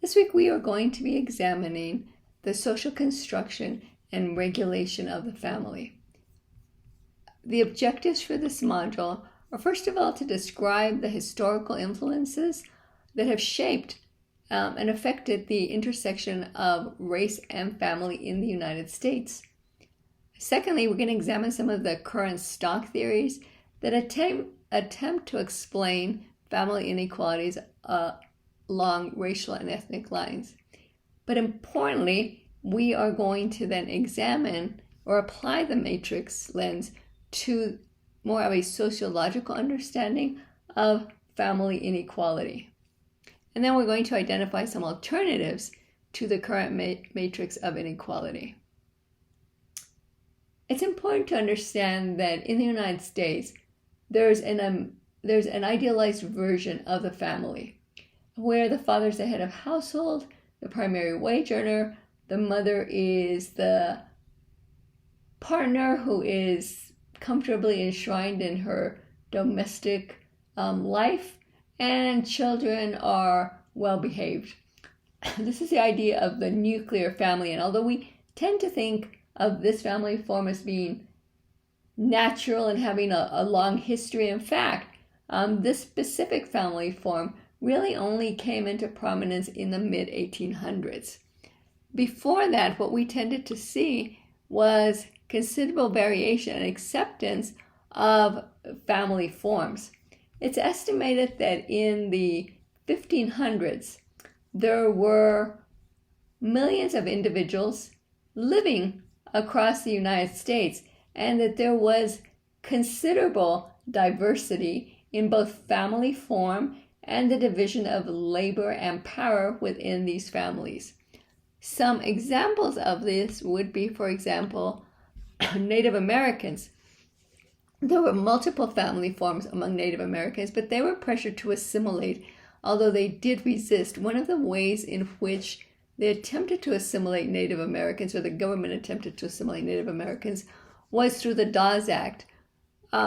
This week we are going to be examining the social construction and regulation of the family. The objectives for this module are first of all to describe the historical influences that have shaped and affected the intersection of race and family in the United States. Secondly, we're going to examine some of the current stock theories that attempt to explain family inequalities along racial and ethnic lines. But importantly, we are going to then examine or apply the matrix lens to more of a sociological understanding of family inequality. And then we're going to identify some alternatives to the current matrix of inequality. It's important to understand that in the United States, there's an idealized version of the family, where the father is the head of household, the primary wage earner, the mother is the partner who is comfortably enshrined in her domestic life, and children are well behaved. This is the idea of the nuclear family, and although we tend to think of this family form as being natural and having a long history, in fact, this specific family form really only came into prominence in the mid-1800s. Before that, what we tended to see was considerable variation and acceptance of family forms. It's estimated that in the 1500s, there were millions of individuals living across the United States, and that there was considerable diversity in both family form and the division of labor and power within these families. Some examples of this would be, for example, Native Americans. There were multiple family forms among Native Americans, but they were pressured to assimilate, although they did resist. One of the ways in which they attempted to assimilate Native Americans, or the government attempted to assimilate Native Americans, was through the Dawes Act.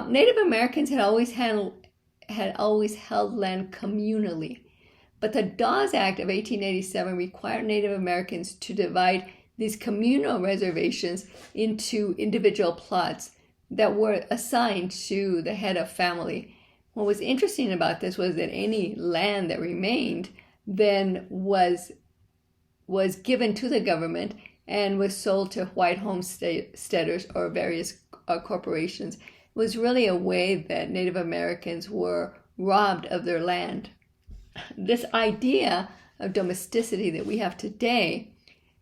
Native Americans had always held land communally, but the Dawes Act of 1887 required Native Americans to divide these communal reservations into individual plots that were assigned to the head of family. What was interesting about this was that any land that remained then was given to the government and was sold to white homesteaders or various corporations. It was really a way that Native Americans were robbed of their land. This idea of domesticity that we have today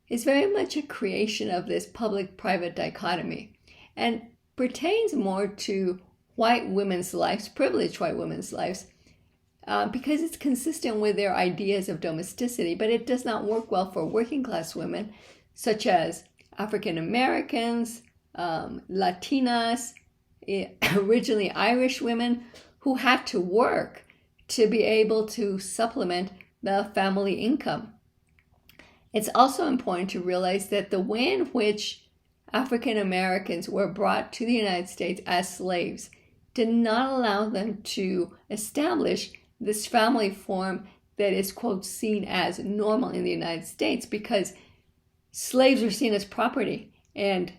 is very much a creation of this public-private dichotomy and pertains more to white women's lives, privileged white women's lives, because it's consistent with their ideas of domesticity, but it does not work well for working class women, such as African Americans, Latinas, originally Irish women, who had to work to be able to supplement the family income. It's also important to realize that the way in which African Americans were brought to the United States as slaves did not allow them to establish this family form that is, quote, seen as normal in the United States, because slaves were seen as property and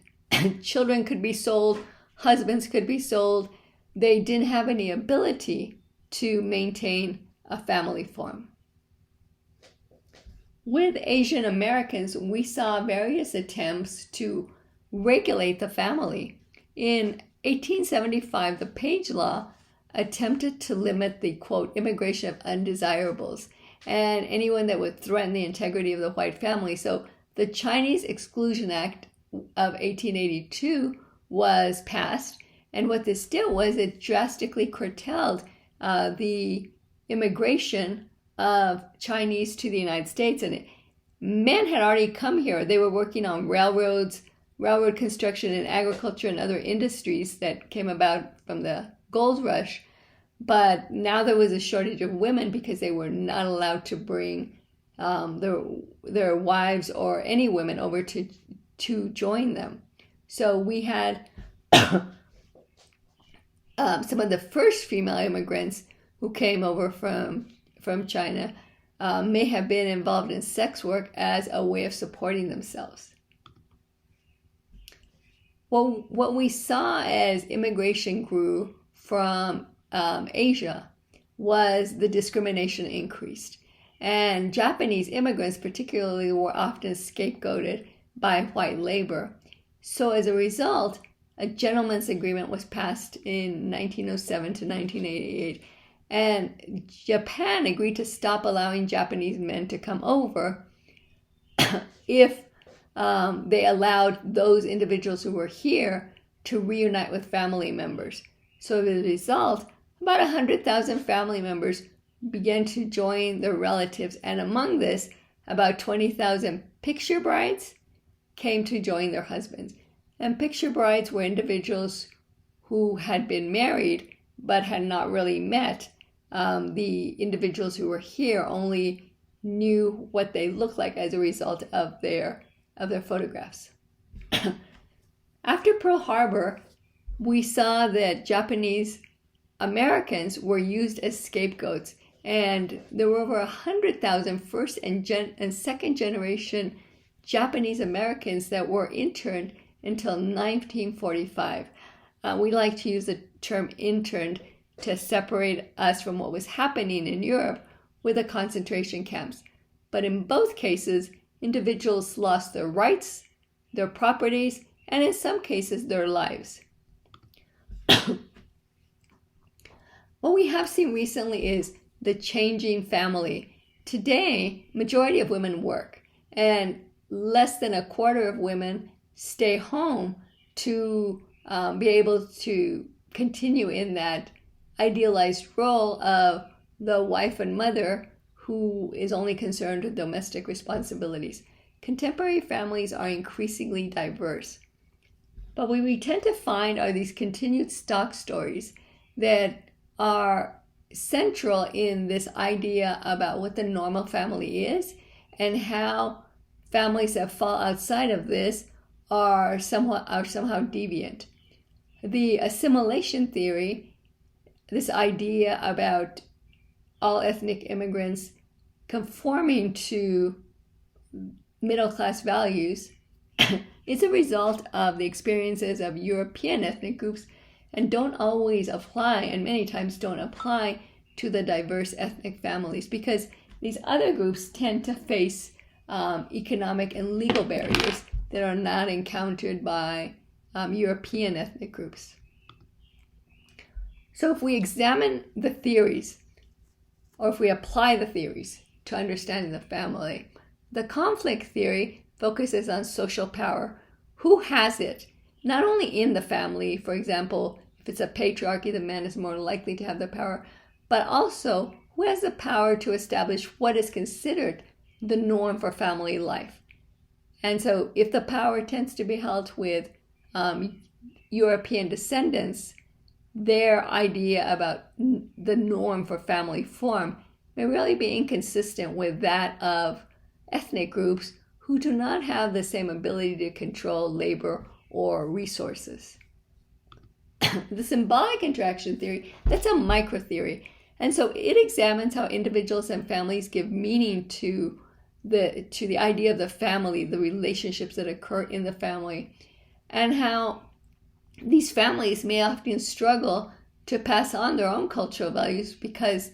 children could be sold, husbands could be sold. They didn't have any ability to maintain a family form. With Asian Americans, we saw various attempts to regulate the family. In 1875, the Page Law attempted to limit the, quote, immigration of undesirables and anyone that would threaten the integrity of the white family. So the Chinese Exclusion Act of 1882 was passed, and what this did was it drastically curtailed the immigration of Chinese to the United States. And men had already come here. They were working on railroad construction and agriculture and other industries that came about from the gold rush. But now there was a shortage of women because they were not allowed to bring their wives or any women over to join them. So we had some of the first female immigrants who came over from China may have been involved in sex work as a way of supporting themselves. Well, what we saw as immigration grew from Asia was the discrimination increased. And Japanese immigrants particularly were often scapegoated by white labor. So as a result, a gentleman's agreement was passed in 1907 to 1988. And Japan agreed to stop allowing Japanese men to come over if they allowed those individuals who were here to reunite with family members. So as a result, about 100,000 family members began to join their relatives, and among this, about 20,000 picture brides came to join their husbands. And picture brides were individuals who had been married but had not really met. The individuals who were here only knew what they looked like as a result of their photographs. After Pearl Harbor, we saw that Japanese Americans were used as scapegoats, and there were over 100,000 first and second generation Japanese Americans that were interned until 1945. We like to use the term interned to separate us from what was happening in Europe with the concentration camps. But in both cases, individuals lost their rights, their properties, and in some cases, their lives. What we have seen recently is the changing family. Today, majority of women work, and less than a quarter of women stay home to be able to continue in that idealized role of the wife and mother who is only concerned with domestic responsibilities. Contemporary families are increasingly diverse. But what we tend to find are these continued stock stories that are central in this idea about what the normal family is and how families that fall outside of this are somehow deviant. The assimilation theory, this idea about all ethnic immigrants conforming to middle-class values, is a result of the experiences of European ethnic groups and don't always apply, and many times don't apply, to the diverse ethnic families, because these other groups tend to face economic and legal barriers that are not encountered by European ethnic groups. So if we examine the theories, or if we apply the theories to understanding the family, the conflict theory focuses on social power. Who has it? Not only in the family, for example, if it's a patriarchy, the man is more likely to have the power, but also who has the power to establish what is considered the norm for family life. And so if the power tends to be held with European descendants, their idea about the norm for family form may really be inconsistent with that of ethnic groups who do not have the same ability to control labor or resources. The symbolic interaction theory, that's a micro theory. And so it examines how individuals and families give meaning to the idea of the family, the relationships that occur in the family, and how these families may often struggle to pass on their own cultural values because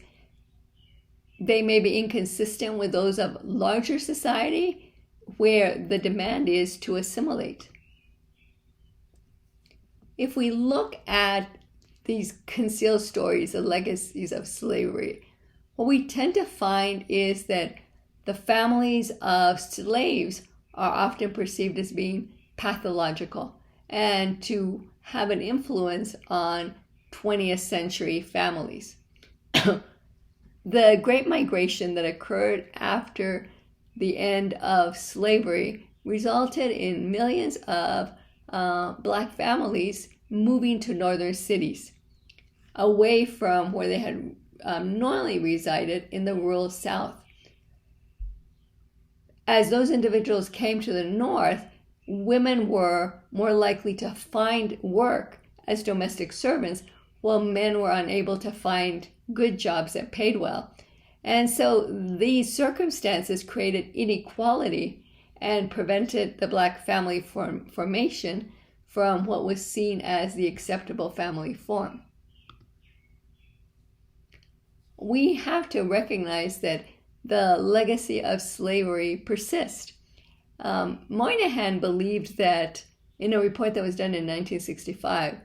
they may be inconsistent with those of larger society where the demand is to assimilate. If we look at these concealed stories, the legacies of slavery, what we tend to find is that the families of slaves are often perceived as being pathological and to have an influence on 20th century families. The Great Migration that occurred after the end of slavery resulted in millions of Black families moving to northern cities, away from where they had normally resided in the rural South. As those individuals came to the north, women were more likely to find work as domestic servants, while men were unable to find good jobs that paid well. And so these circumstances created inequality and prevented the Black family formation from what was seen as the acceptable family form. We have to recognize that the legacy of slavery persists. Moynihan believed that, in a report that was done in 1965,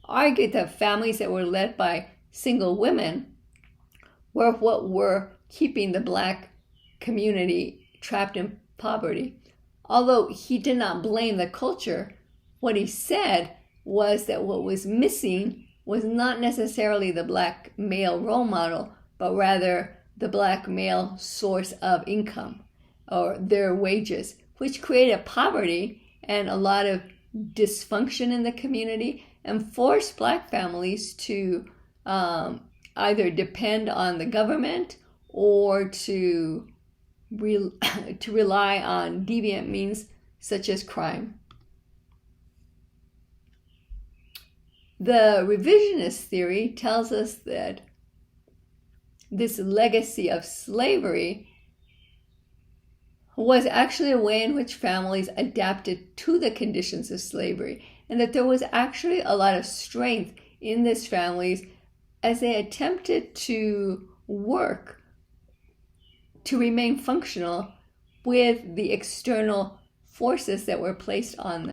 argued that families that were led by single women were what were keeping the Black community trapped in poverty. Although he did not blame the culture, what he said was that what was missing was not necessarily the Black male role model, but rather the Black male source of income, or their wages, which created poverty and a lot of dysfunction in the community and forced Black families to either depend on the government or to rely on deviant means such as crime. The revisionist theory tells us that this legacy of slavery was actually a way in which families adapted to the conditions of slavery, and that there was actually a lot of strength in these families as they attempted to work to remain functional with the external forces that were placed on them.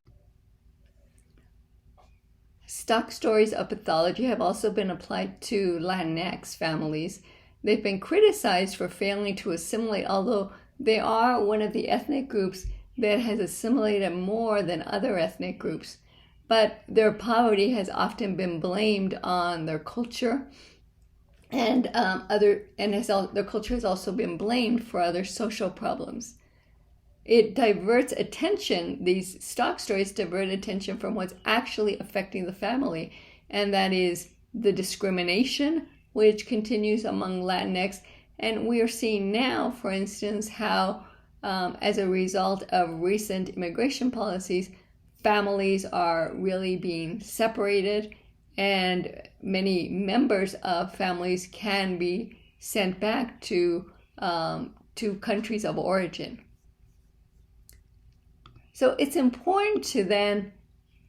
Stock stories of pathology have also been applied to Latinx families. They've been criticized for failing to assimilate, although they are one of the ethnic groups that has assimilated more than other ethnic groups. But their poverty has often been blamed on their culture, and their culture has also been blamed for other social problems. It diverts attention, these stock stories divert attention from what's actually affecting the family, and that is the discrimination which continues among Latinx. And we are seeing now, for instance, how as a result of recent immigration policies, families are really being separated, and many members of families can be sent back to countries of origin. So it's important to then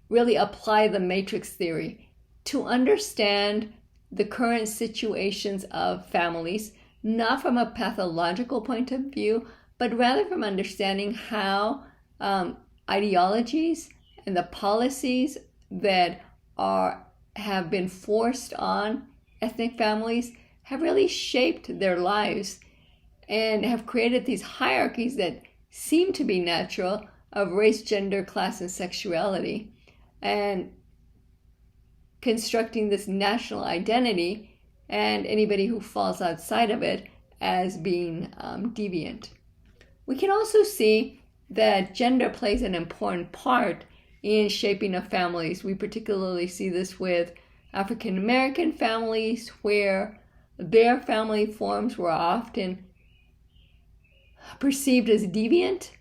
really apply the matrix theory to understand the current situations of families, not from a pathological point of view, but rather from understanding how ideologies and the policies that have been forced on ethnic families have really shaped their lives and have created these hierarchies that seem to be natural of race, gender, class, and sexuality, and constructing this national identity and anybody who falls outside of it as being deviant. We can also see that gender plays an important part in shaping of families. We particularly see this with African American families, where their family forms were often perceived as deviant,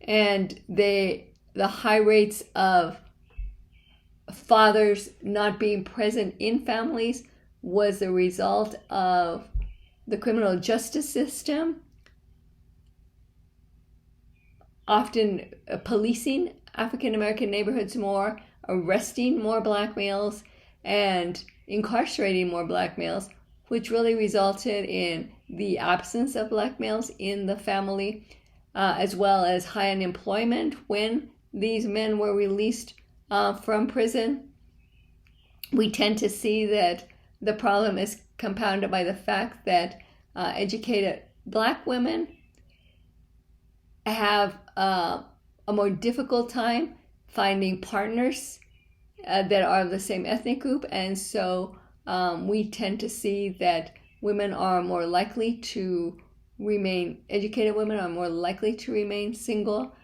and the high rates of fathers not being present in families was the result of the criminal justice system often policing African American neighborhoods more, arresting more Black males, and incarcerating more Black males, which really resulted in the absence of Black males in the family, as well as high unemployment when these men were released from prison. We tend to see that the problem is compounded by the fact that educated Black women have a more difficult time finding partners that are of the same ethnic group, and so we tend to see that women are more likely to remain, educated women are more likely to remain single,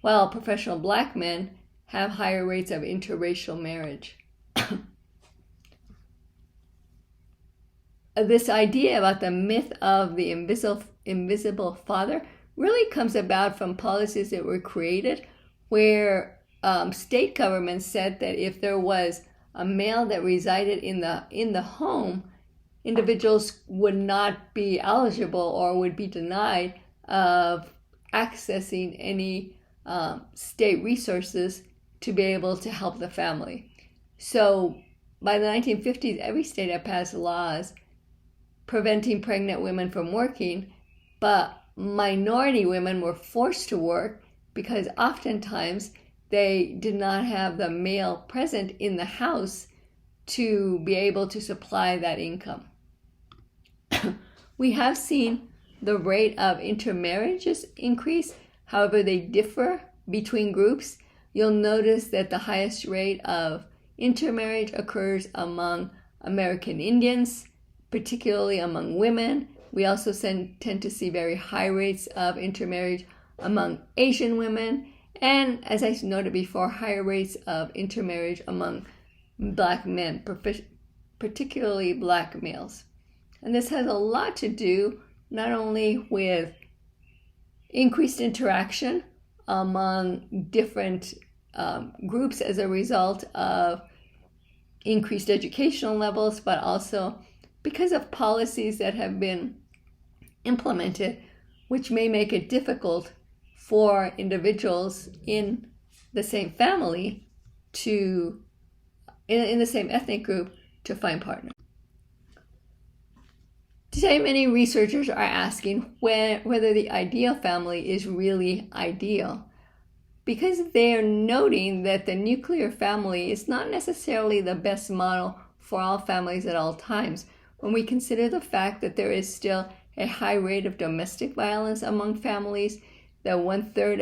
while professional Black men have higher rates of interracial marriage. This idea about the myth of the invisible father really comes about from policies that were created where state governments said that if there was a male that resided in the home, individuals would not be eligible or would be denied of accessing any state resources to be able to help the family. So by the 1950s, every state had passed laws preventing pregnant women from working, but minority women were forced to work because oftentimes they did not have the male present in the house to be able to supply that income. We have seen the rate of intermarriages increase. However, they differ between groups. You'll notice that the highest rate of intermarriage occurs among American Indians, particularly among women. We also tend to see very high rates of intermarriage among Asian women, and as I noted before, higher rates of intermarriage among Black men, particularly Black males. And this has a lot to do not only with increased interaction among different groups as a result of increased educational levels, but also because of policies that have been implemented, which may make it difficult for individuals in the same family to, in the same ethnic group, to find partners. Today, many researchers are asking whether the ideal family is really ideal, because they are noting that the nuclear family is not necessarily the best model for all families at all times. When we consider the fact that there is still a high rate of domestic violence among families, that 1/3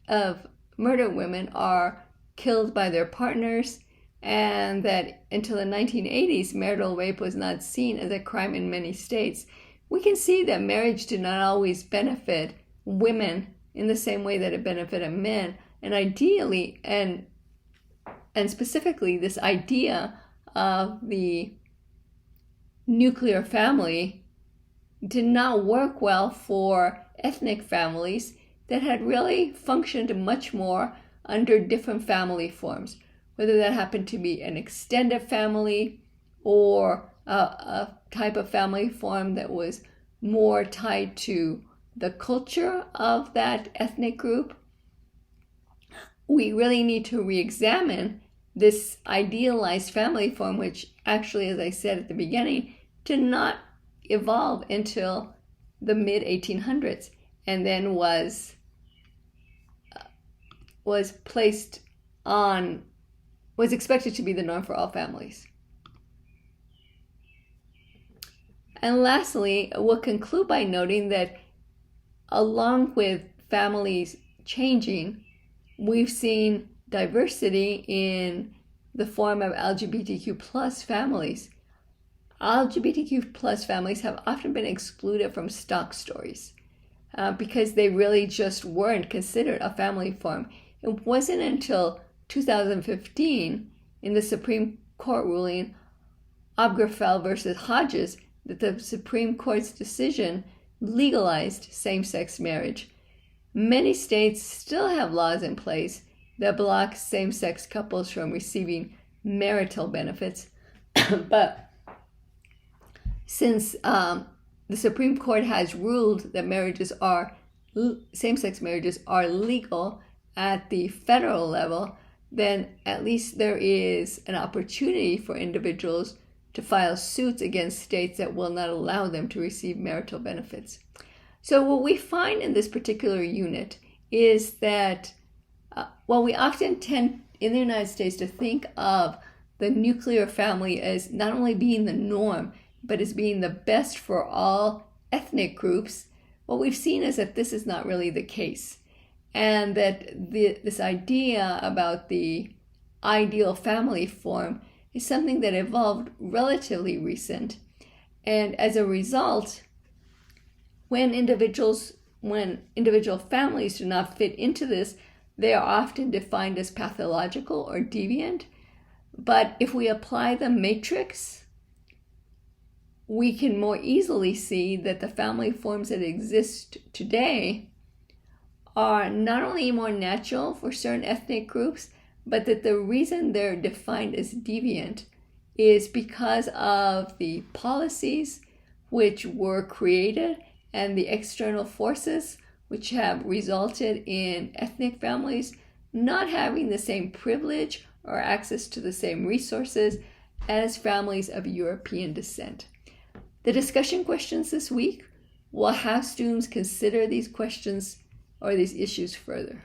of murdered women are killed by their partners, and that until the 1980s, marital rape was not seen as a crime in many states, we can see that marriage did not always benefit women in the same way that it benefited men. And ideally, and specifically, this idea of the nuclear family did not work well for ethnic families that had really functioned much more under different family forms, whether that happened to be an extended family or a type of family form that was more tied to the culture of that ethnic group. We really need to re-examine this idealized family form, which actually, as I said at the beginning, did not evolve until the mid-1800s, and then was expected to be the norm for all families. And lastly, we'll conclude by noting that along with families changing, we've seen diversity in the form of LGBTQ plus families. LGBTQ plus families have often been excluded from stock stories because they really just weren't considered a family form. It wasn't until 2015 in the Supreme Court ruling Obergefell versus Hodges that the Supreme Court's decision legalized same-sex marriage. Many states still have laws in place that block same-sex couples from receiving marital benefits, but since the Supreme Court has ruled that same-sex marriages are legal at the federal level, then at least there is an opportunity for individuals to file suits against states that will not allow them to receive marital benefits. So what we find in this particular unit is that while we often tend in the United States to think of the nuclear family as not only being the norm, but as being the best for all ethnic groups, what we've seen is that this is not really the case. And that this idea about the ideal family form is something that evolved relatively recent. And as a result, when individual families do not fit into this, they are often defined as pathological or deviant. But if we apply the matrix, we can more easily see that the family forms that exist today are not only more natural for certain ethnic groups, but that the reason they're defined as deviant is because of the policies which were created and the external forces which have resulted in ethnic families not having the same privilege or access to the same resources as families of European descent. The discussion questions this week will have students consider these questions or these issues further.